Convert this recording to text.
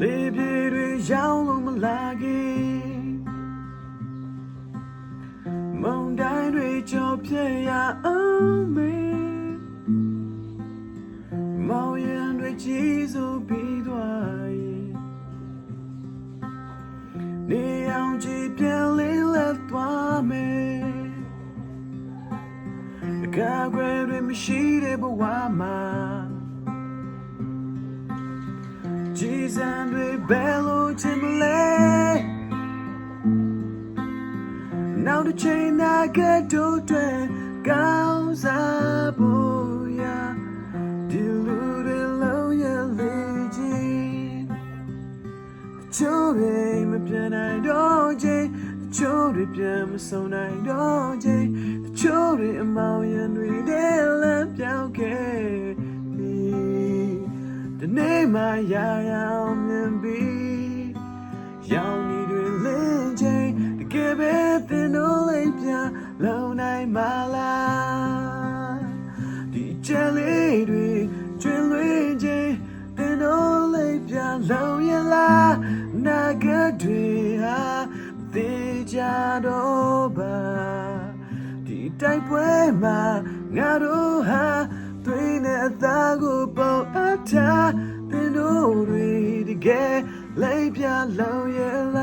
လေပြေတွေရောင်းလို့မလာခင်မုန်တိုင်းတွေကြော်ပြည့်ရအောင်မေမောင်ရံတွေကြီးစိုးပြီးသွားရင်နေအောင်ကြည့်ပြန်လေးလက်သွားမယ်ကာကွယ်တွေမရှိတဲ့ဘဝမှာကြည်စံတွေဘယ်လိုချင်မလဲနောက်တစ်ချိန်နာကတို့တွေကောင်းစားဖို့ရဒီလူတွေလုံးရလေချင်းချိုးတွေမပြန်နိုင်တော့ချင်းချိုးတွေပြန်မဆုံးနိုင်တော့ချင်းချိုးတွေအမောင်ရံတွေတဲ့လမ်းပြောင်းခဲ့ဒီနေ့မှရအောင်မြင်ပြီးရောင်နေတွေလင်းချင်းတကယ်ပဲတင်လို့လိုက်ပြလုံနိုင်မလားဒီကြက်လေးတွေကျွင်လွင်ချင်းတင်လို့လိုက်ပြလုံရလားနာဂတ်တွေဟာသေချာတော့ပါဒီတိုက်ပွဲမှာငါတို့ဟာသွေးနဲ့အသားကိုပေါအပ်ထားတင်တို့တွေတကယ်လိုက်ပြလုံရလား